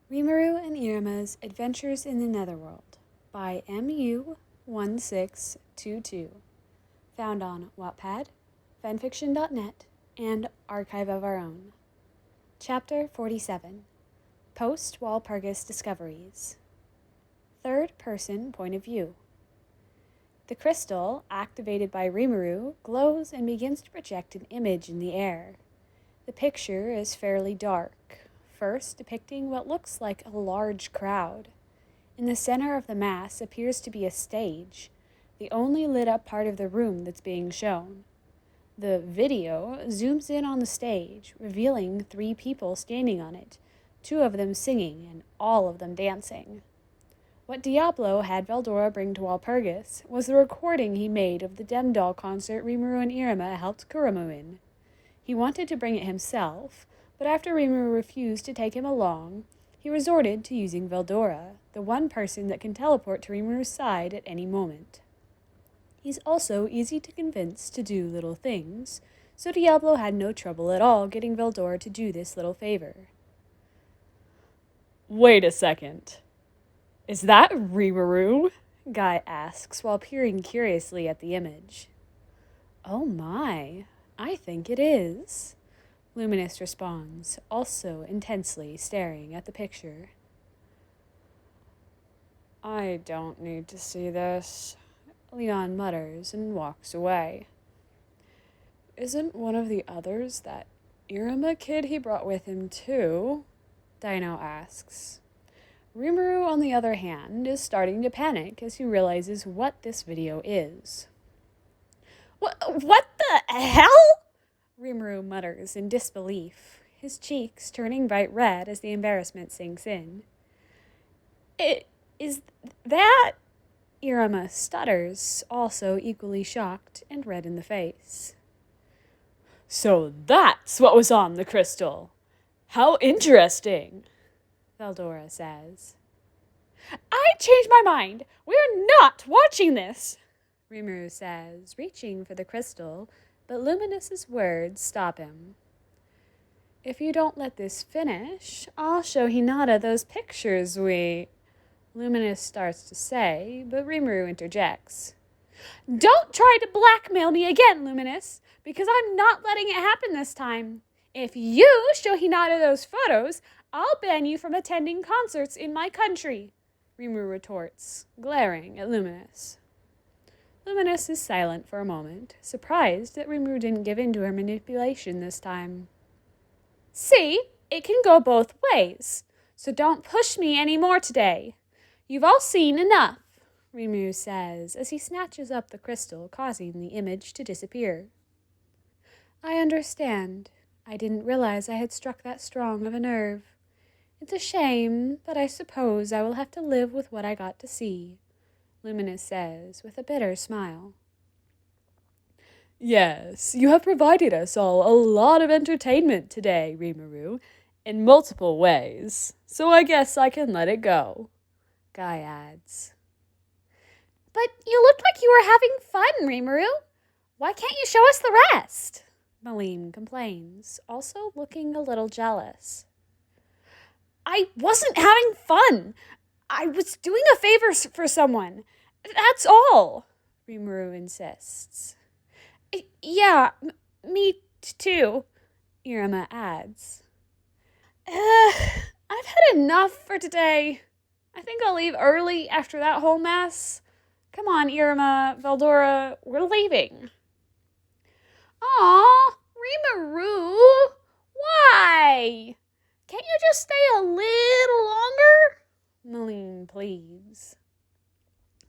Rimuru and Iruma's Adventures in the Netherworld by MU1622. Found on Wattpad, fanfiction.net, and Archive of Our Own. Chapter 47. Post-Walpurgis Discoveries. Third-person point of view. The crystal, activated by Rimuru, glows and begins to project an image in the air. The picture is fairly dark, first depicting what looks like a large crowd. In the center of the mass appears to be a stage, the only lit-up part of the room that's being shown. The video zooms in on the stage, revealing 3 people standing on it, 2 of them singing and all of them dancing. What Diablo had Veldora bring to Walpurgis was the recording he made of the Demdoll concert Rimuru and Iruma helped Kuramo in. He wanted to bring it himself, but after Rimuru refused to take him along, he resorted to using Veldora, the one person that can teleport to Rimuru's side at any moment. He's also easy to convince to do little things, so Diablo had no trouble at all getting Veldora to do this little favor. Wait a second. Is that Rimuru? Guy asks while peering curiously at the image. Oh my, I think it is. Luminous responds, also intensely staring at the picture. I don't need to see this, Leon mutters and walks away. Isn't one of the others that Iruma kid he brought with him too? Dino asks. Rimuru, on the other hand, is starting to panic as he realizes what this video is. What the hell? Rimuru mutters in disbelief, his cheeks turning bright red as the embarrassment sinks in. Is that? Iruma stutters, also equally shocked and red in the face. So that's what was on the crystal. How interesting, Veldora says. I changed my mind. We're not watching this, Rimuru says, reaching for the crystal, but Luminous's words stop him. If you don't let this finish, I'll show Hinata those pictures Luminous starts to say, but Rimuru interjects. Don't try to blackmail me again, Luminous, because I'm not letting it happen this time. If you show Hinata those photos, I'll ban you from attending concerts in my country, Rimuru retorts, glaring at Luminous. Luminous is silent for a moment, surprised that Rimuru didn't give in to her manipulation this time. See, it can go both ways, so don't push me any more today. You've all seen enough, Rimuru says as he snatches up the crystal, causing the image to disappear. I understand. I didn't realize I had struck that strong of a nerve. It's a shame, but I suppose I will have to live with what I got to see, Luminous says with a bitter smile. Yes, you have provided us all a lot of entertainment today, Rimuru, in multiple ways, so I guess I can let it go, Guy adds. But you looked like you were having fun, Rimuru. Why can't you show us the rest? Malim complains, also looking a little jealous. I wasn't having fun. I was doing a favor for someone. That's all, Rimuru insists. Yeah, me too, Iruma adds. I've had enough for today. I think I'll leave early after that whole mess. Come on, Iruma, Veldora, we're leaving. Aw, Rimuru, why? Can't you just stay a little longer? Malim pleads.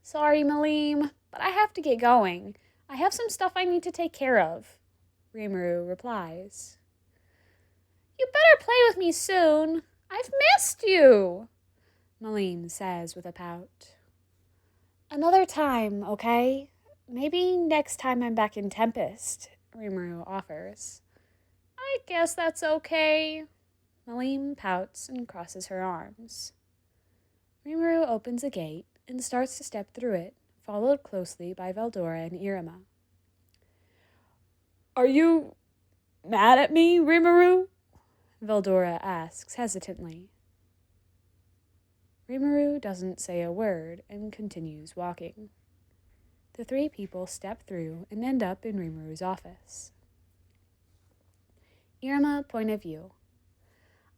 Sorry, Malim, but I have to get going. I have some stuff I need to take care of, Rimuru replies. You better play with me soon. I've missed you, Malim says with a pout. Another time, okay? Maybe next time I'm back in Tempest, Rimuru offers. I guess that's okay. Malim pouts and crosses her arms. Rimuru opens a gate and starts to step through it, followed closely by Veldora and Iruma. Are you mad at me, Rimuru? Veldora asks hesitantly. Rimuru doesn't say a word and continues walking. The three people step through and end up in Rimuru's office. Iruma, point of view.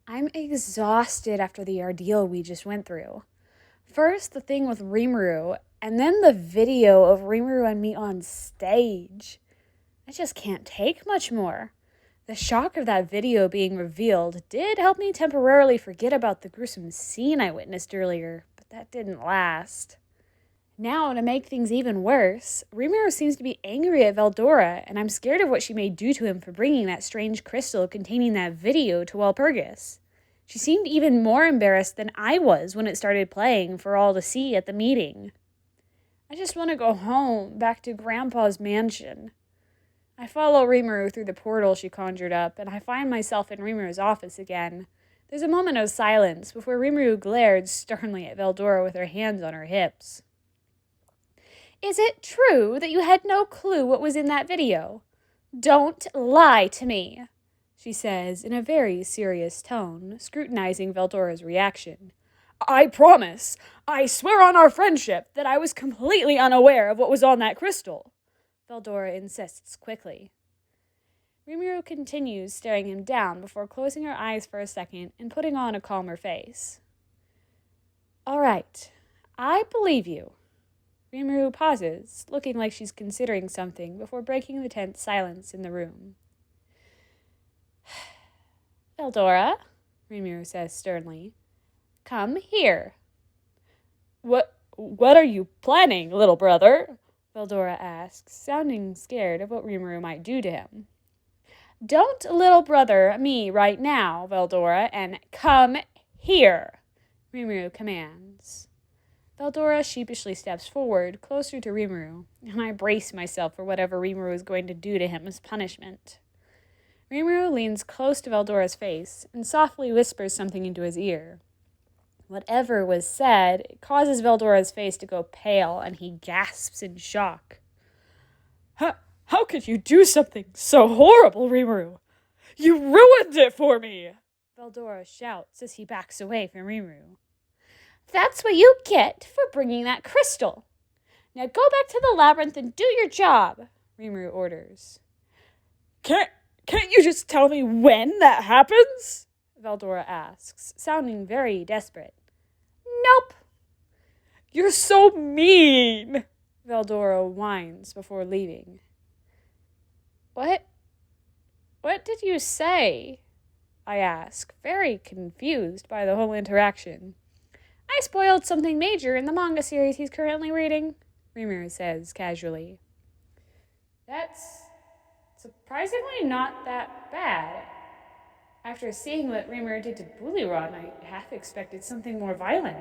I'm exhausted after the ordeal we just went through. First, the thing with Rimuru, and then the video of Rimuru and me on stage. I just can't take much more. The shock of that video being revealed did help me temporarily forget about the gruesome scene I witnessed earlier, but that didn't last. Now, to make things even worse, Rimuru seems to be angry at Veldora, and I'm scared of what she may do to him for bringing that strange crystal containing that video to Walpurgis. She seemed even more embarrassed than I was when it started playing for all to see at the meeting. I just want to go home, back to Grandpa's mansion. I follow Rimuru through the portal she conjured up, and I find myself in Rimuru's office again. There's a moment of silence before Rimuru glared sternly at Veldora with her hands on her hips. Is it true that you had no clue what was in that video? Don't lie to me, she says in a very serious tone, scrutinizing Veldora's reaction. I promise, I swear on our friendship, that I was completely unaware of what was on that crystal, Veldora insists quickly. Rimuru continues staring him down before closing her eyes for a second and putting on a calmer face. All right, I believe you. Rimuru pauses, looking like she's considering something before breaking the tense silence in the room. Veldora, Rimuru says sternly, come here. What are you planning, little brother? Veldora asks, sounding scared of what Rimuru might do to him. Don't little brother me right now, Veldora, and come here, Rimuru commands. Veldora sheepishly steps forward, closer to Rimuru, and I brace myself for whatever Rimuru is going to do to him as punishment. Rimuru leans close to Veldora's face and softly whispers something into his ear. Whatever was said causes Veldora's face to go pale, and he gasps in shock. How could you do something so horrible, Rimuru? You ruined it for me! Veldora shouts as he backs away from Rimuru. That's what you get for bringing that crystal. Now go back to the labyrinth and do your job, Rimuru orders. Can't you just tell me when that happens? Veldora asks, sounding very desperate. Nope. You're so mean, Veldora whines before leaving. What did you say? I ask, very confused by the whole interaction. I spoiled something major in the manga series he's currently reading, Rimuru says casually. That's surprisingly not that bad. After seeing what Rimuru did to Buliron, I half expected something more violent.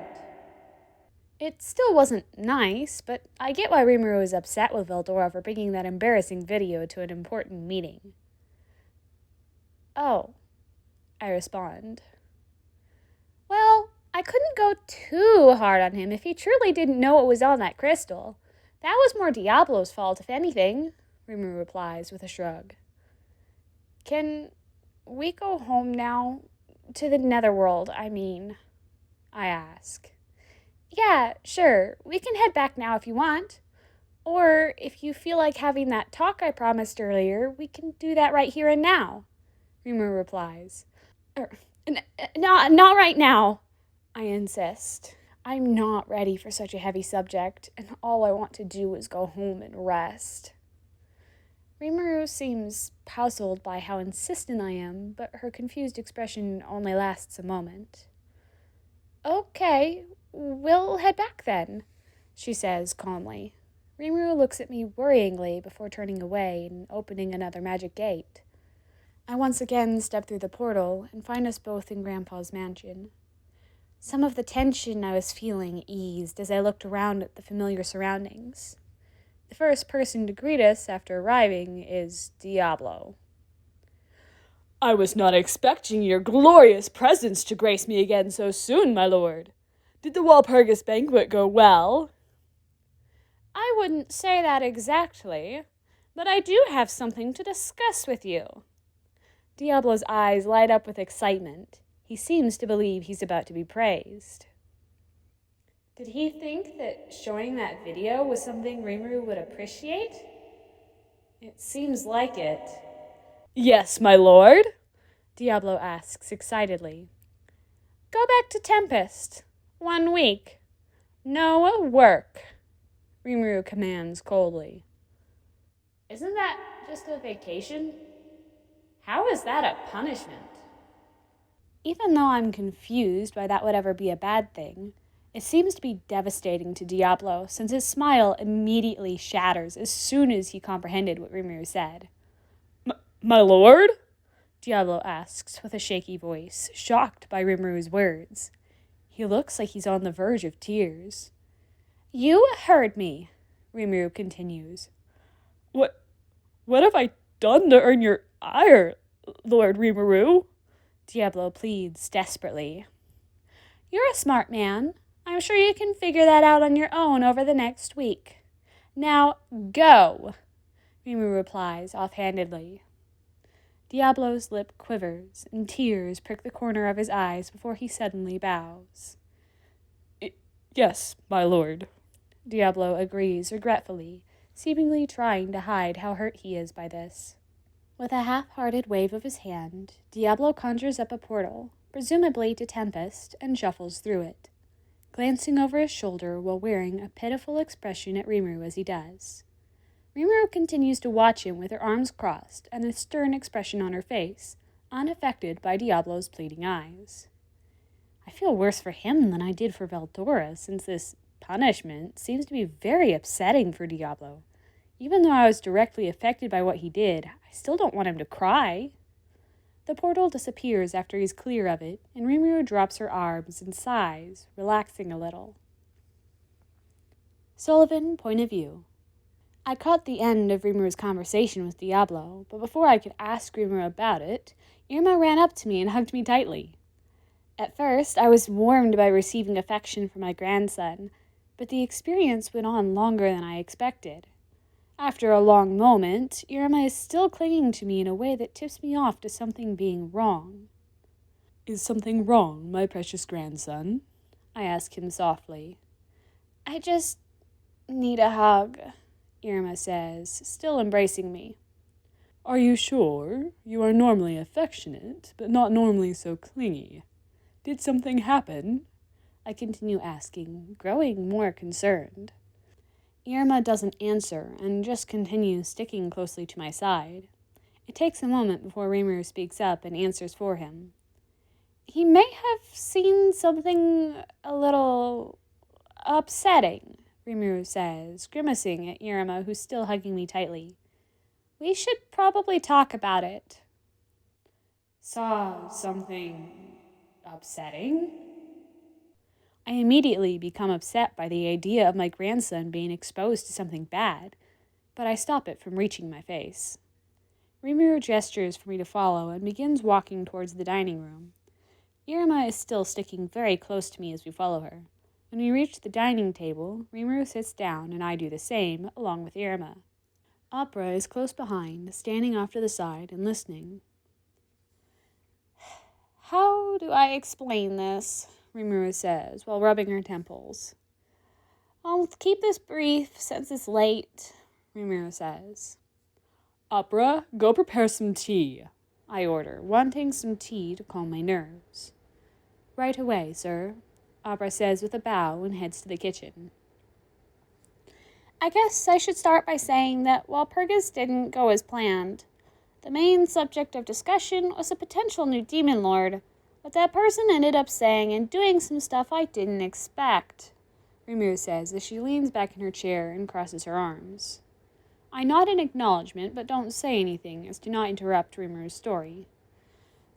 It still wasn't nice, but I get why Rimuru is upset with Veldora for bringing that embarrassing video to an important meeting. Oh, I respond. Well, I couldn't go too hard on him if he truly didn't know what was on that crystal. That was more Diablo's fault, if anything, Rimuru replies with a shrug. Can we go home now? To the Netherworld, I mean, I ask. Yeah, sure. We can head back now if you want. Or if you feel like having that talk I promised earlier, we can do that right here and now, Rimuru replies. Not right now, I insist. I'm not ready for such a heavy subject, and all I want to do is go home and rest. Rimuru seems puzzled by how insistent I am, but her confused expression only lasts a moment. Okay, we'll head back then, she says calmly. Rimuru looks at me worryingly before turning away and opening another magic gate. I once again step through the portal and find us both in Grandpa's mansion. Some of the tension I was feeling eased as I looked around at the familiar surroundings. The first person to greet us after arriving is Diablo. I was not expecting your glorious presence to grace me again so soon, my lord. Did the Walpurgis banquet go well? I wouldn't say that exactly, but I do have something to discuss with you. Diablo's eyes light up with excitement. He seems to believe he's about to be praised. Did he think that showing that video was something Rimuru would appreciate? It seems like it. Yes, my lord? Diablo asks excitedly. Go back to Tempest. 1 week. No work, Rimuru commands coldly. Isn't that just a vacation? How is that a punishment? Even though I'm confused why that would ever be a bad thing, it seems to be devastating to Diablo since his smile immediately shatters as soon as he comprehended what Rimuru said. My lord? Diablo asks with a shaky voice, shocked by Rimuru's words. He looks like he's on the verge of tears. You heard me, Rimuru continues. What have I done to earn your ire, Lord Rimuru? Diablo pleads desperately. You're a smart man. I'm sure you can figure that out on your own over the next week. Now go, Rimuru replies offhandedly. Diablo's lip quivers, and tears prick the corner of his eyes before he suddenly bows. Yes, my lord, Diablo agrees regretfully, seemingly trying to hide how hurt he is by this. With a half-hearted wave of his hand, Diablo conjures up a portal, presumably to Tempest, and shuffles through it, glancing over his shoulder while wearing a pitiful expression at Rimuru as he does. Rimuru continues to watch him with her arms crossed and a stern expression on her face, unaffected by Diablo's pleading eyes. I feel worse for him than I did for Veldora, since this punishment seems to be very upsetting for Diablo. Even though I was directly affected by what he did, I still don't want him to cry. The portal disappears after he's clear of it, and Rimuru drops her arms and sighs, relaxing a little. Sullivan, point of view. I caught the end of Rimuru's conversation with Diablo, but before I could ask Rimuru about it, Iruma ran up to me and hugged me tightly. At first, I was warmed by receiving affection from my grandson, but the experience went on longer than I expected. After a long moment, Iruma is still clinging to me in a way that tips me off to something being wrong. Is something wrong, my precious grandson? I ask him softly. I just need a hug, Iruma says, still embracing me. Are you sure? You are normally affectionate, but not normally so clingy. Did something happen? I continue asking, growing more concerned. Iruma doesn't answer and just continues sticking closely to my side. It takes a moment before Rimuru speaks up and answers for him. He may have seen something a little upsetting, Rimuru says, grimacing at Iruma, who's still hugging me tightly. We should probably talk about it. Saw something upsetting? I immediately become upset by the idea of my grandson being exposed to something bad, but I stop it from reaching my face. Rimuru gestures for me to follow and begins walking towards the dining room. Iruma is still sticking very close to me as we follow her. When we reach the dining table, Rimuru sits down and I do the same, along with Iruma. Opera is close behind, standing off to the side and listening. How do I explain this? Rimuru says, while rubbing her temples. I'll keep this brief since it's late, Rimuru says. Opera, go prepare some tea, I order, wanting some tea to calm my nerves. Right away, sir, Opera says with a bow and heads to the kitchen. I guess I should start by saying that Walpurgis didn't go as planned. The main subject of discussion was a potential new demon lord, but that person ended up saying and doing some stuff I didn't expect, Rimuru says as she leans back in her chair and crosses her arms. I nod in acknowledgement, but don't say anything as to not interrupt Rimuru's story.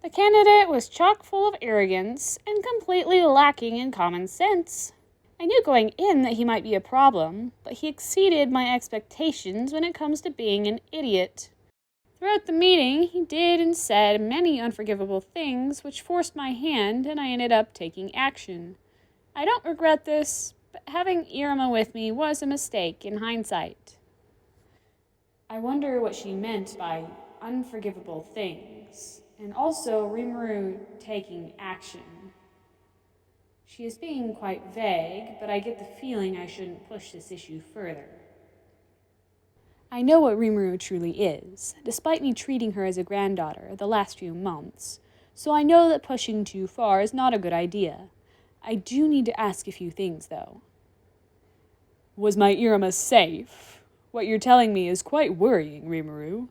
The candidate was chock full of arrogance and completely lacking in common sense. I knew going in that he might be a problem, but he exceeded my expectations when it comes to being an idiot. Throughout the meeting, he did and said many unforgivable things which forced my hand, and I ended up taking action. I don't regret this, but having Iruma with me was a mistake in hindsight. I wonder what she meant by unforgivable things, and also Rimuru taking action. She is being quite vague, but I get the feeling I shouldn't push this issue further. I know what Rimuru truly is, despite me treating her as a granddaughter the last few months, so I know that pushing too far is not a good idea. I do need to ask a few things, though. Was my Iruma safe? What you're telling me is quite worrying, Rimuru.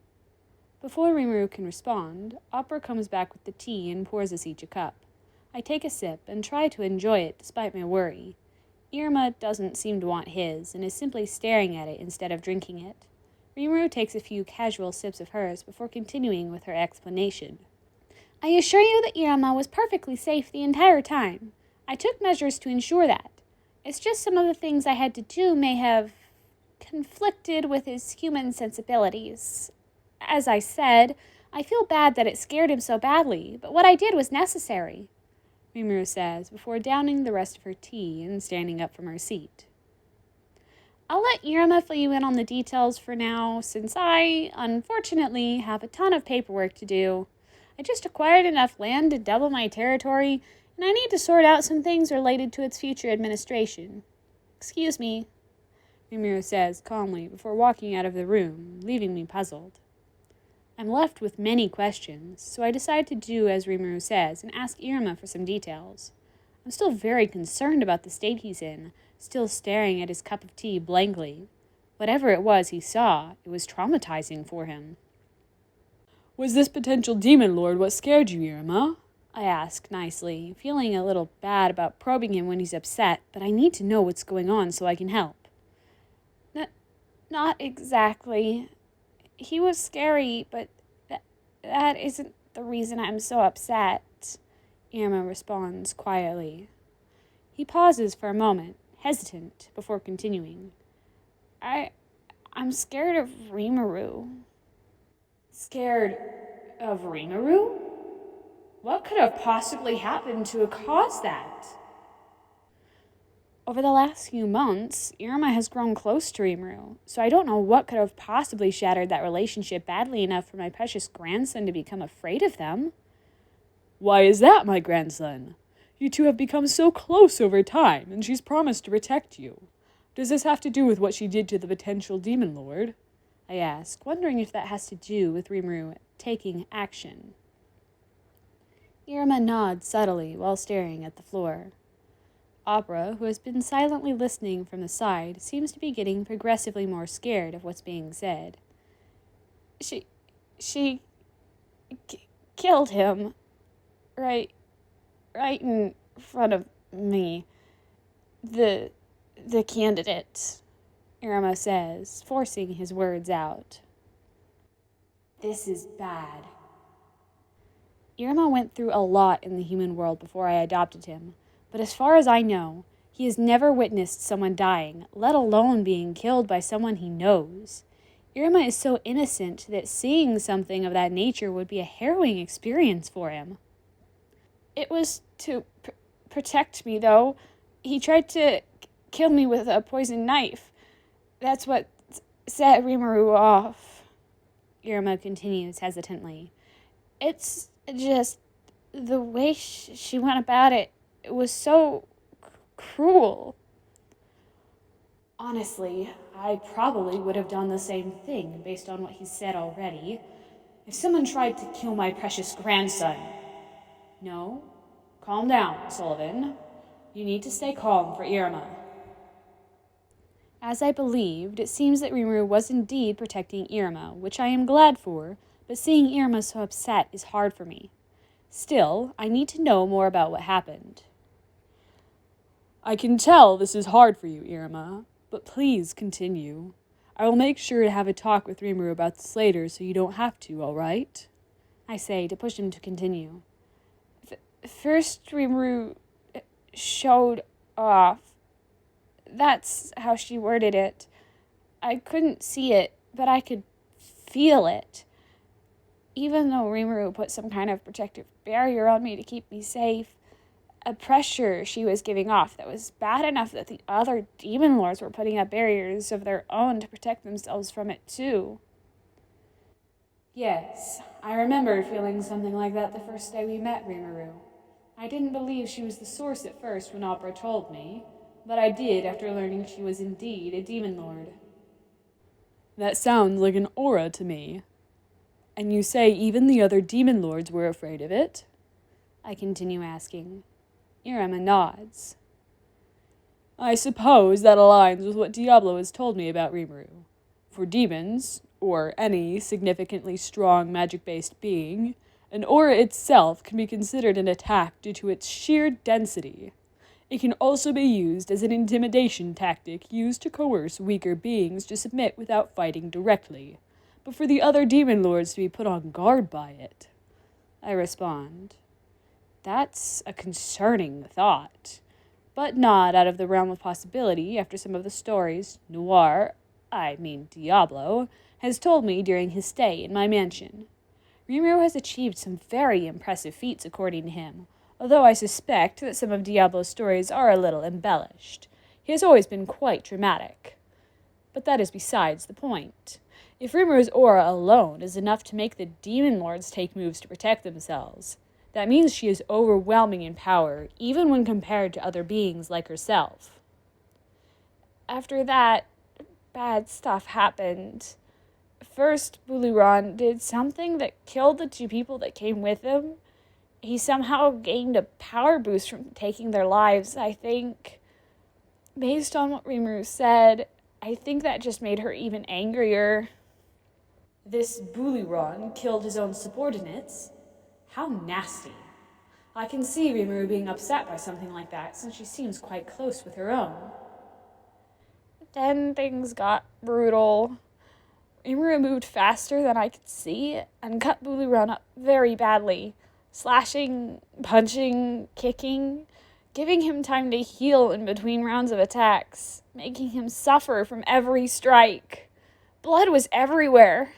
Before Rimuru can respond, Opera comes back with the tea and pours us each a cup. I take a sip and try to enjoy it despite my worry. Iruma doesn't seem to want his and is simply staring at it instead of drinking it. Rimuru takes a few casual sips of hers before continuing with her explanation. I assure you that Iruma was perfectly safe the entire time. I took measures to ensure that. It's just some of the things I had to do may have conflicted with his human sensibilities. As I said, I feel bad that it scared him so badly, but what I did was necessary, Rimuru says before downing the rest of her tea and standing up from her seat. I'll let Iruma fill you in on the details for now, since I, unfortunately, have a ton of paperwork to do. I just acquired enough land to double my territory, and I need to sort out some things related to its future administration. Excuse me, Rimuru says calmly before walking out of the room, leaving me puzzled. I'm left with many questions, so I decide to do as Rimuru says and ask Iruma for some details. I'm still very concerned about the state he's in, still staring at his cup of tea blankly. Whatever it was he saw, it was traumatizing for him. Was this potential demon lord what scared you, Iruma? I ask nicely, feeling a little bad about probing him when he's upset, but I need to know what's going on so I can help. Not exactly. He was scary, but that isn't the reason I'm so upset, Iruma responds quietly. He pauses for a moment, hesitant, before continuing. I'm scared of Rimuru. Scared of Rimuru? What could have possibly happened to cause that? Over the last few months, Iruma has grown close to Rimuru, so I don't know what could have possibly shattered that relationship badly enough for my precious grandson to become afraid of them. Why is that, my grandson? You two have become so close over time, and she's promised to protect you. Does this have to do with what she did to the potential demon lord? I ask, wondering if that has to do with Rimuru taking action. Iruma nods subtly while staring at the floor. Opera, who has been silently listening from the side, seems to be getting progressively more scared of what's being said. She killed him. Right in front of me. The candidate, Iruma says, forcing his words out. This is bad. Iruma went through a lot in the human world before I adopted him, but as far as I know, he has never witnessed someone dying, let alone being killed by someone he knows. Iruma is so innocent that seeing something of that nature would be a harrowing experience for him. It was to protect me, though. He tried to kill me with a poisoned knife. That's what set Rimuru off, Iruma continues hesitantly. It's just the way she went about it. It was so cruel. Honestly, I probably would have done the same thing based on what he said already. If someone tried to kill my precious grandson. No, calm down, Sullivan. You need to stay calm for Iruma. As I believed, it seems that Rimuru was indeed protecting Iruma, which I am glad for, but seeing Iruma so upset is hard for me. Still, I need to know more about what happened. I can tell this is hard for you, Iruma, but please continue. I will make sure to have a talk with Rimuru about this later so you don't have to, all right? I say to push him to continue. First, Rimuru showed off. That's how she worded it. I couldn't see it, but I could feel it. Even though Rimuru put some kind of protective barrier on me to keep me safe, a pressure she was giving off that was bad enough that the other demon lords were putting up barriers of their own to protect themselves from it too. Yes, I remember feeling something like that the first day we met, Rimuru. I didn't believe she was the source at first when Opera told me, but I did after learning she was indeed a demon lord. That sounds like an aura to me. And you say even the other demon lords were afraid of it? I continue asking. Iruma nods. I suppose that aligns with what Diablo has told me about Rimuru. For demons, or any significantly strong magic-based being, an aura itself can be considered an attack due to its sheer density. It can also be used as an intimidation tactic used to coerce weaker beings to submit without fighting directly, but for the other demon lords to be put on guard by it. I respond. That's a concerning thought, but not out of the realm of possibility after some of the stories Diablo, has told me during his stay in my mansion. Rimuru has achieved some very impressive feats according to him, although I suspect that some of Diablo's stories are a little embellished. He has always been quite dramatic. But that is besides the point. If Rimuru's aura alone is enough to make the demon lords take moves to protect themselves, that means she is overwhelming in power, even when compared to other beings like herself. After that, bad stuff happened. First, Buliran did something that killed the 2 people that came with him. He somehow gained a power boost from taking their lives, I think. Based on what Rimuru said, I think that just made her even angrier. This Buliran killed his own subordinates? How nasty. I can see Rimuru being upset by something like that, since she seems quite close with her own. Then things got brutal. Rimuru moved faster than I could see and cut Buliran up very badly, slashing, punching, kicking, giving him time to heal in between rounds of attacks, making him suffer from every strike. Blood was everywhere.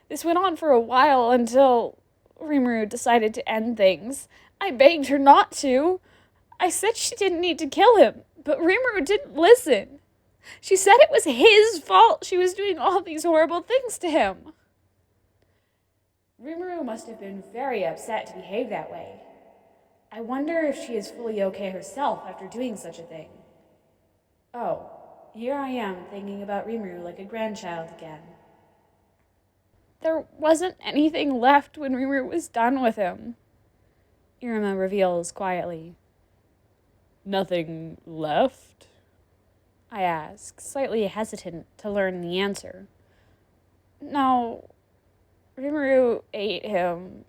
This went on for a while until Rimuru decided to end things. I begged her not to. I said she didn't need to kill him, but Rimuru didn't listen. She said it was his fault she was doing all these horrible things to him. Rimuru must have been very upset to behave that way. I wonder if she is fully okay herself after doing such a thing. Oh, here I am thinking about Rimuru like a grandchild again. There wasn't anything left when Rimuru was done with him, Iruma reveals quietly. Nothing left? I ask, slightly hesitant to learn the answer. No, Rimuru ate him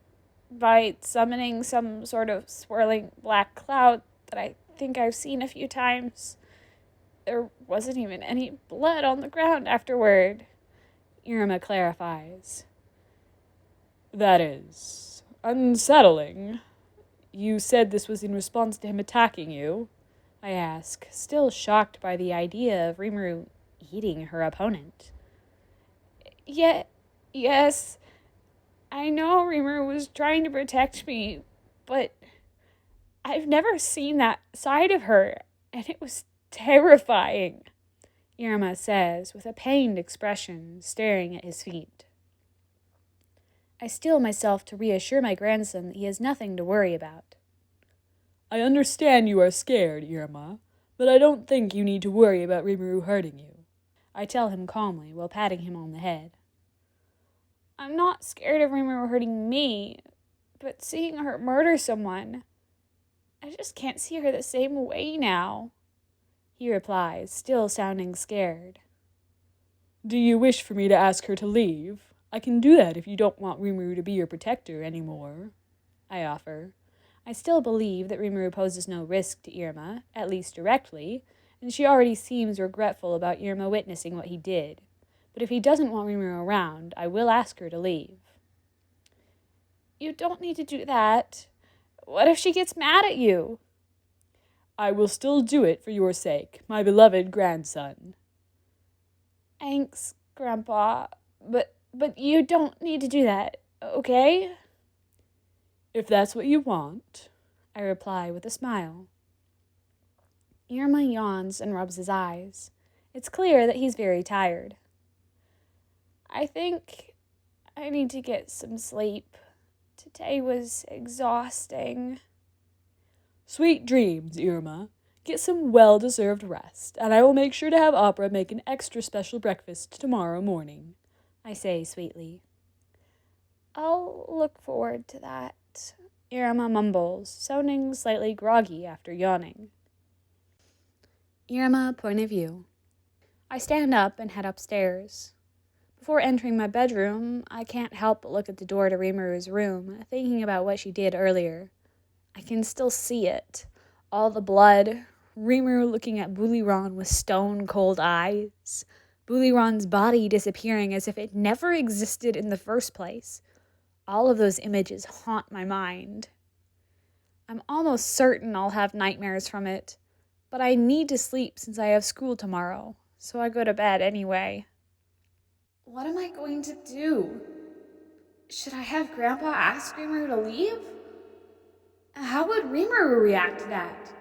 by summoning some sort of swirling black cloud that I think I've seen a few times. There wasn't even any blood on the ground afterward, Iruma clarifies. That is unsettling. You said this was in response to him attacking you? I ask, still shocked by the idea of Rimuru eating her opponent. Yes, I know Rimuru was trying to protect me, but I've never seen that side of her, and it was terrifying, Iruma says with a pained expression, staring at his feet. I steel myself to reassure my grandson that he has nothing to worry about. I understand you are scared, Iruma, but I don't think you need to worry about Rimuru hurting you, I tell him calmly while patting him on the head. I'm not scared of Rimuru hurting me, but seeing her murder someone, I just can't see her the same way now, he replies, still sounding scared. Do you wish for me to ask her to leave? I can do that if you don't want Rimuru to be your protector anymore, I offer. I still believe that Rimuru poses no risk to Iruma, at least directly, and she already seems regretful about Iruma witnessing what he did. But if he doesn't want Rimuru around, I will ask her to leave. You don't need to do that. What if she gets mad at you? I will still do it for your sake, my beloved grandson. Thanks, Grandpa, but you don't need to do that, okay? If that's what you want, I reply with a smile. Iruma yawns and rubs his eyes. It's clear that he's very tired. I think I need to get some sleep. Today was exhausting. Sweet dreams, Iruma. Get some well-deserved rest, and I will make sure to have Opera make an extra special breakfast tomorrow morning, I say sweetly. I'll look forward to that, Iruma mumbles, sounding slightly groggy after yawning. Iruma point of view. I stand up and head upstairs. Before entering my bedroom, I can't help but look at the door to Rimuru's room, thinking about what she did earlier. I can still see it. All the blood, Rimuru looking at Buliron with stone-cold eyes, Buliron's body disappearing as if it never existed in the first place. All of those images haunt my mind. I'm almost certain I'll have nightmares from it, but I need to sleep since I have school tomorrow, so I go to bed anyway. What am I going to do? Should I have Grandpa ask Rimuru to leave? How would Rimuru react to that?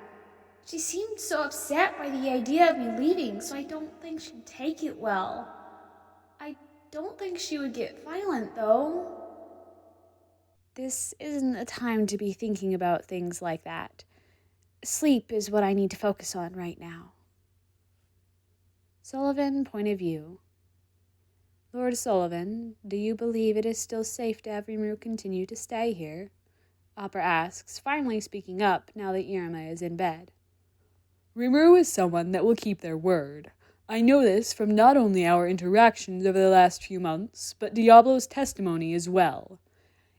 She seemed so upset by the idea of me leaving, so I don't think she'd take it well. I don't think she would get violent, though. This isn't a time to be thinking about things like that. Sleep is what I need to focus on right now. Sullivan point of view. Lord Sullivan, do you believe it is still safe to have Rimuru continue to stay here? Opera asks, finally speaking up now that Iruma is in bed. Rimuru is someone that will keep their word. I know this from not only our interactions over the last few months, but Diablo's testimony as well.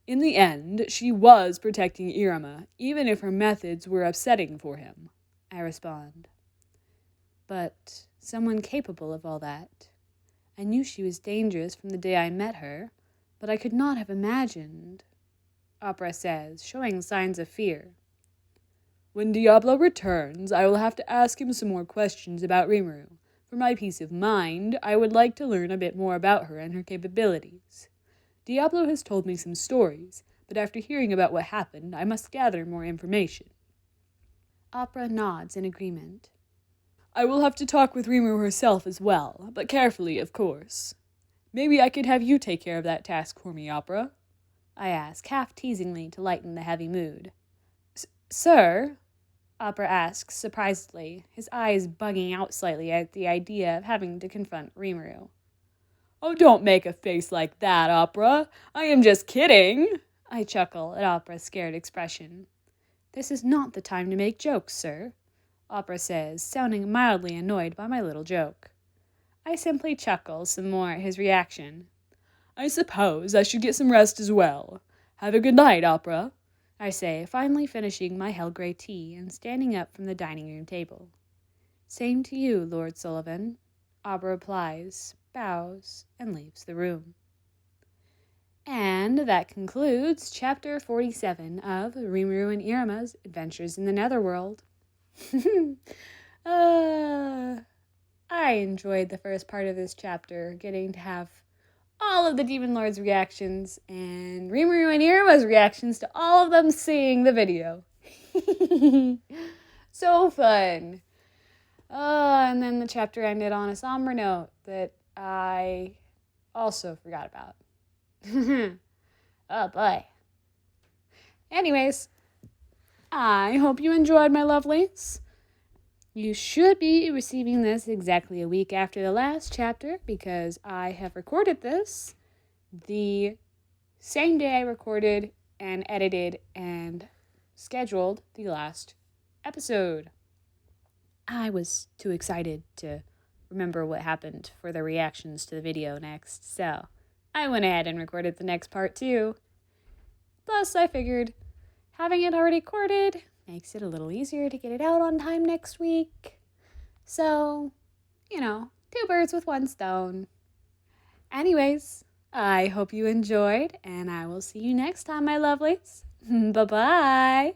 In the end, she was protecting Iruma, even if her methods were upsetting for him, I respond. But someone capable of all that. I knew she was dangerous from the day I met her, but I could not have imagined, Opera says, showing signs of fear. When Diablo returns, I will have to ask him some more questions about Rimuru. For my peace of mind, I would like to learn a bit more about her and her capabilities. Diablo has told me some stories, but after hearing about what happened, I must gather more information. Opera nods in agreement. I will have to talk with Rimuru herself as well, but carefully, of course. Maybe I could have you take care of that task for me, Opera? I ask, half teasingly to lighten the heavy mood. Sir? Opera asks, surprisedly, his eyes bugging out slightly at the idea of having to confront Rimuru. Oh, don't make a face like that, Opera. I am just kidding. I chuckle at Opera's scared expression. This is not the time to make jokes, sir, Opera says, sounding mildly annoyed by my little joke. I simply chuckle some more at his reaction. I suppose I should get some rest as well. Have a good night, Opera, I say, finally finishing my Helgrey tea and standing up from the dining room table. Same to you, Lord Sullivan, Opera replies, bows, and leaves the room. And that concludes Chapter 47 of Rimuru and Iruma's Adventures in the Netherworld. I enjoyed the first part of this chapter, getting to have all of the Demon Lord's reactions and Rimuru and Iruma's reactions to all of them seeing the video. So fun. And then the chapter ended on a somber note that I also forgot about. Oh boy. Anyways, I hope you enjoyed, my lovelies. You should be receiving this exactly a week after the last chapter because I have recorded this the same day I recorded and edited and scheduled the last episode. I was too excited to remember what happened for the reactions to the video next, so I went ahead and recorded the next part too. Plus, I figured having it already recorded makes it a little easier to get it out on time next week. So, two birds with one stone. Anyways, I hope you enjoyed, and I will see you next time, my lovelies. Bye-bye.